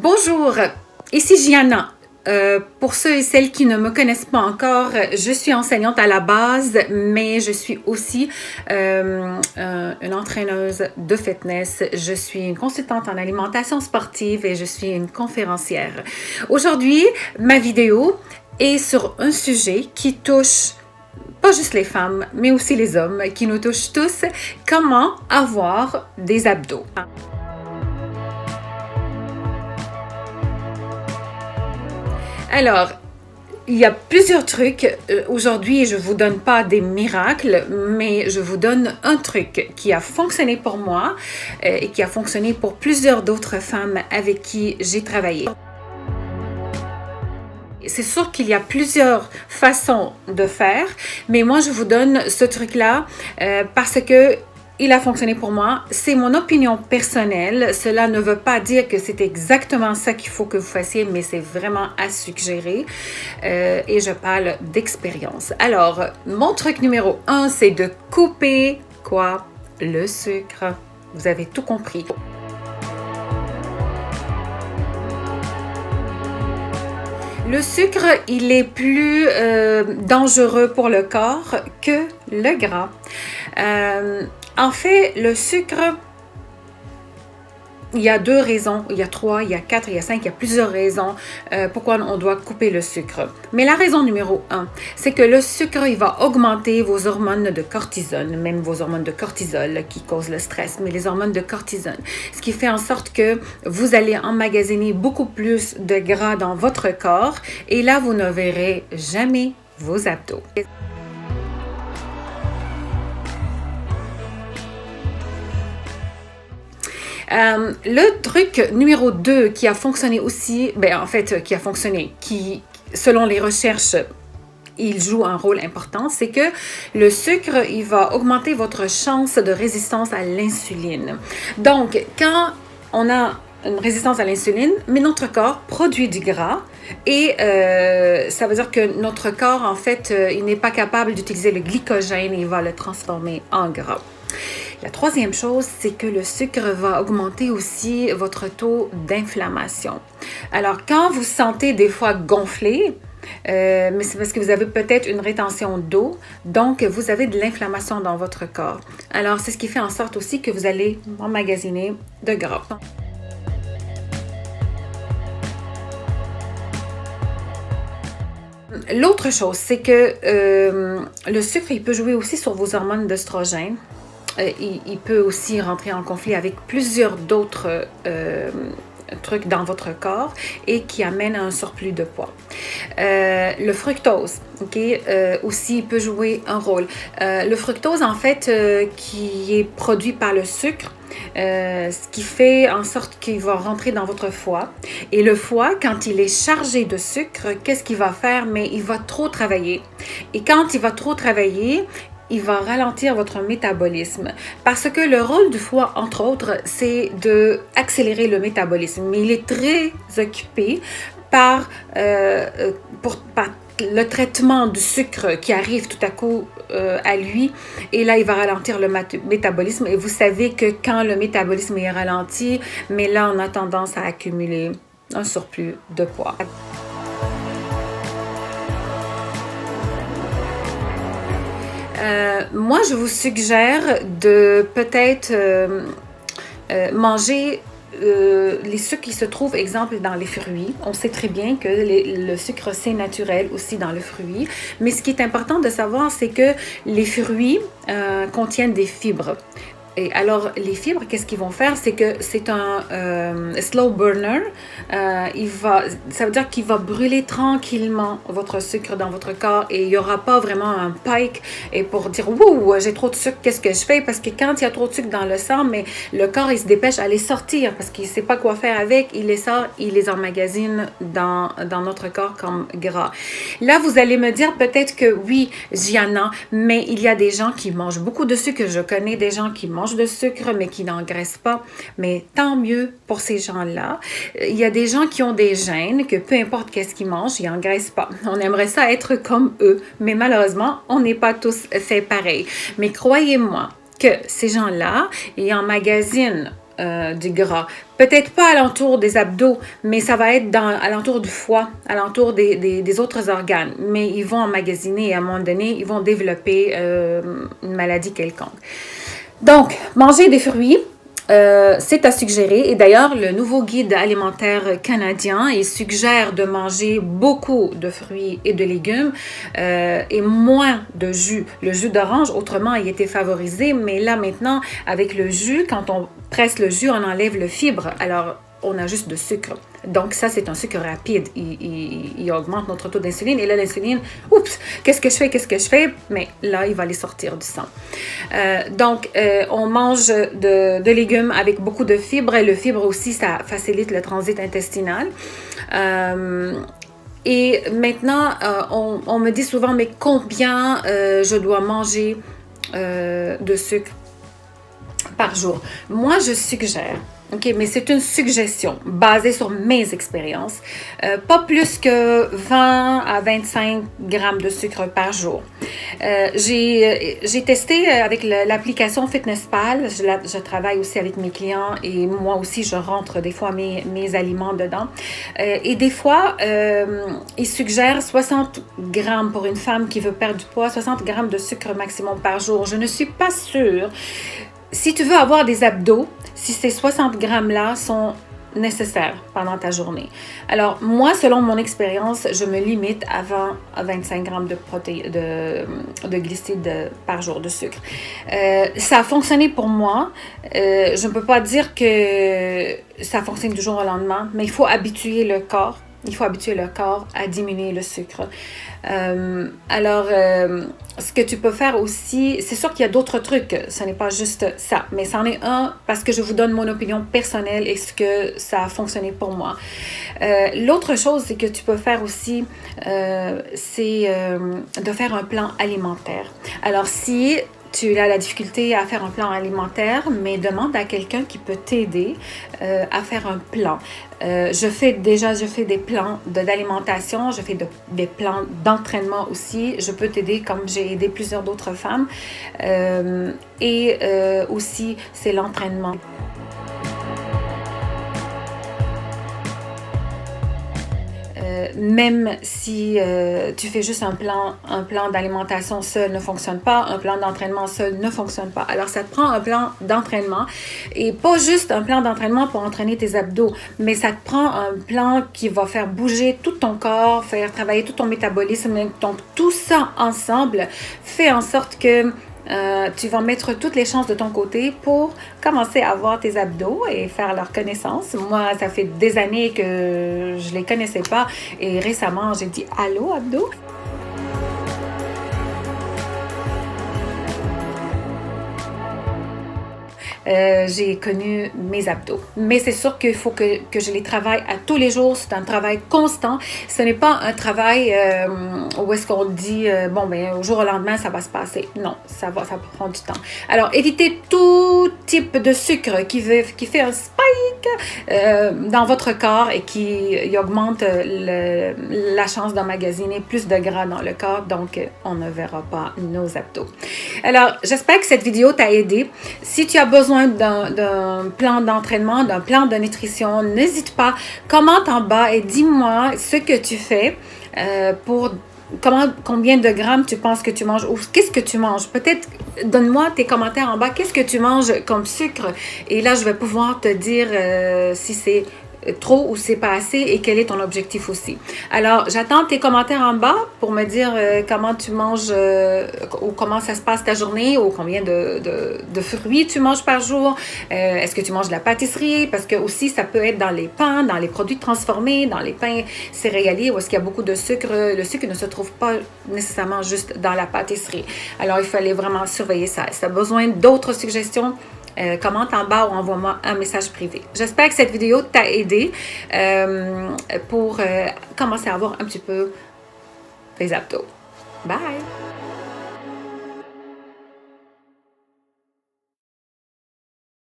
Bonjour, ici Gianna. Pour ceux et celles qui ne me connaissent pas encore, je suis enseignante à la base, mais je suis aussi une entraîneuse de fitness. Je suis une consultante en alimentation sportive et je suis une conférencière. Aujourd'hui, ma vidéo est sur un sujet qui touche pas juste les femmes, mais aussi les hommes, qui nous touchent tous. Comment avoir des abdos? Alors, il y a plusieurs trucs. Aujourd'hui, je ne vous donne pas des miracles, mais je vous donne un truc qui a fonctionné pour moi et qui a fonctionné pour plusieurs d'autres femmes avec qui j'ai travaillé. C'est sûr qu'il y a plusieurs façons de faire, mais moi, je vous donne ce truc-là parce que il a fonctionné pour moi. C'est mon opinion personnelle. Cela ne veut pas dire que c'est exactement ça qu'il faut que vous fassiez, mais c'est vraiment à suggérer. Et je parle d'expérience. Alors, mon truc numéro 1, c'est de couper quoi? Le sucre. Vous avez tout compris. Le sucre, il est plus dangereux pour le corps que le gras. En fait, le sucre, il y a 2 raisons, il y a 3, il y a 4, il y a 5, il y a plusieurs raisons pourquoi on doit couper le sucre. Mais la raison numéro 1, c'est que le sucre, il va augmenter vos hormones de cortisone, même vos hormones de cortisol qui causent le stress, mais les hormones de cortisone. Ce qui fait en sorte que vous allez emmagasiner beaucoup plus de gras dans votre corps et là, vous ne verrez jamais vos abdos. Le truc numéro 2 qui a fonctionné aussi, qui selon les recherches, il joue un rôle important, c'est que le sucre, il va augmenter votre chance de résistance à l'insuline. Donc, quand on a une résistance à l'insuline, mais notre corps produit du gras et ça veut dire que notre corps, en fait, il n'est pas capable d'utiliser le glycogène et il va le transformer en gras. La troisième chose, c'est que le sucre va augmenter aussi votre taux d'inflammation. Alors, quand vous sentez des fois gonflé, mais c'est parce que vous avez peut-être une rétention d'eau, donc vous avez de l'inflammation dans votre corps. Alors, c'est ce qui fait en sorte aussi que vous allez emmagasiner de gras. L'autre chose, c'est que le sucre, il peut jouer aussi sur vos hormones d'œstrogène. Il peut aussi rentrer en conflit avec plusieurs d'autres trucs dans votre corps et qui amènent à un surplus de poids. Le fructose, aussi peut jouer un rôle. Le fructose, en fait, qui est produit par le sucre, ce qui fait en sorte qu'il va rentrer dans votre foie. Et le foie, quand il est chargé de sucre, qu'est-ce qu'il va faire? Mais il va trop travailler. Et quand il va trop travailler, il va ralentir votre métabolisme. Parce que le rôle du foie, entre autres, c'est d'accélérer le métabolisme. Mais il est très occupé par le traitement du sucre qui arrive tout à coup à lui. Et là, il va ralentir le métabolisme. Et vous savez que quand le métabolisme est ralenti, mais là, on a tendance à accumuler un surplus de poids. Moi, je vous suggère de peut-être manger les sucres qui se trouvent, exemple, dans les fruits. On sait très bien que le sucre, c'est naturel aussi dans le fruit. Mais ce qui est important de savoir, c'est que les fruits contiennent des fibres. Et alors, les fibres, qu'est-ce qu'ils vont faire? C'est que c'est un slow burner. Ça veut dire qu'il va brûler tranquillement votre sucre dans votre corps et il n'y aura pas vraiment un pic et pour dire « Ouh, j'ai trop de sucre, qu'est-ce que je fais? » Parce que quand il y a trop de sucre dans le sang, mais le corps, il se dépêche à les sortir parce qu'il ne sait pas quoi faire avec. Il les sort, il les emmagasine dans notre corps comme gras. Là, vous allez me dire peut-être que oui, Gianna, mais il y a des gens qui mangent beaucoup de sucre. Je connais des gens qui mangent de sucre, mais qui n'engraissent pas. Mais tant mieux pour ces gens-là. Il y a des gens qui ont des gènes, que peu importe qu'est-ce qu'ils mangent, ils n'engraissent pas. On aimerait ça être comme eux, mais malheureusement, on n'est pas tous faits pareil. Mais croyez-moi que ces gens-là, ils emmagasinent du gras. Peut-être pas alentour des abdos, mais ça va être alentour du foie, alentour des autres organes. Mais ils vont emmagasiner et à un moment donné, ils vont développer une maladie quelconque. Donc, manger des fruits, c'est à suggérer. Et d'ailleurs, le nouveau guide alimentaire canadien, il suggère de manger beaucoup de fruits et de légumes et moins de jus. Le jus d'orange, autrement, il était favorisé, mais là maintenant, avec le jus, quand on presse le jus, on enlève le fibre. Alors, on a juste de sucre. Donc, ça, c'est un sucre rapide. Il augmente notre taux d'insuline. Et là, l'insuline, oups, qu'est-ce que je fais? Mais là, il va aller sortir du sang. Donc, on mange de légumes avec beaucoup de fibres. Et le fibre aussi, ça facilite le transit intestinal. Et maintenant, on me dit souvent, mais combien je dois manger de sucre par jour? Moi, je suggère, OK, mais c'est une suggestion basée sur mes expériences, pas plus que 20 à 25 grammes de sucre par jour. J'ai testé avec l'application FitnessPal, je travaille aussi avec mes clients et moi aussi je rentre des fois mes aliments dedans. Et des fois, ils suggèrent 60 grammes pour une femme qui veut perdre du poids, 60 grammes de sucre maximum par jour. Je ne suis pas sûre. Si tu veux avoir des abdos, si ces 60 grammes-là sont nécessaires pendant ta journée. Alors, moi, selon mon expérience, je me limite à 20 à 25 grammes de glucides par jour, de sucre. Ça a fonctionné pour moi. Je ne peux pas dire que ça fonctionne du jour au lendemain, mais il faut habituer le corps. Il faut habituer le corps à diminuer le sucre. Ce que tu peux faire aussi, c'est sûr qu'il y a d'autres trucs, ce n'est pas juste ça, mais c'en est un parce que je vous donne mon opinion personnelle et ce que ça a fonctionné pour moi. L'autre chose, c'est que tu peux faire aussi, c'est de faire un plan alimentaire. Alors, si tu as la difficulté à faire un plan alimentaire, mais demande à quelqu'un qui peut t'aider à faire un plan. Je fais des plans d'alimentation, je fais des plans d'entraînement aussi. Je peux t'aider comme j'ai aidé plusieurs d'autres femmes. Aussi, c'est l'entraînement. Même si tu fais juste un plan d'alimentation seul ne fonctionne pas, un plan d'entraînement seul ne fonctionne pas. Alors, ça te prend un plan d'entraînement et pas juste un plan d'entraînement pour entraîner tes abdos, mais ça te prend un plan qui va faire bouger tout ton corps, faire travailler tout ton métabolisme. Donc, tout ça ensemble fait en sorte que tu vas mettre toutes les chances de ton côté pour commencer à voir tes abdos et faire leur connaissance. Moi, ça fait des années que je les connaissais pas et récemment, j'ai dit « Allô, abdos? » J'ai connu mes abdos. Mais c'est sûr qu'il faut que je les travaille à tous les jours. C'est un travail constant. Ce n'est pas un travail où est-ce qu'on dit bon, ben, au jour au lendemain, ça va se passer. Non, ça prend du temps. Alors, évitez tout type de sucre qui fait un spike dans votre corps et qui augmente la chance d'emmagasiner plus de gras dans le corps. Donc, on ne verra pas nos abdos. Alors, j'espère que cette vidéo t'a aidé. Si tu as besoin d'un plan d'entraînement, d'un plan de nutrition, n'hésite pas, commente en bas et dis-moi ce que tu fais combien de grammes tu penses que tu manges ou qu'est-ce que tu manges. Peut-être donne-moi tes commentaires en bas, qu'est-ce que tu manges comme sucre et là je vais pouvoir te dire si c'est trop ou c'est pas assez et quel est ton objectif aussi. Alors, j'attends tes commentaires en bas pour me dire comment tu manges ou comment ça se passe ta journée ou combien de fruits tu manges par jour. Est-ce que tu manges de la pâtisserie? Parce que aussi, ça peut être dans les pains, dans les produits transformés, dans les pains céréaliers où est-ce qu'il y a beaucoup de sucre. Le sucre ne se trouve pas nécessairement juste dans la pâtisserie. Alors, il fallait vraiment surveiller ça. Si tu as besoin d'autres suggestions, commente en bas ou envoie-moi un message privé. J'espère que cette vidéo t'a aidé pour commencer à avoir un petit peu les abdos. Bye!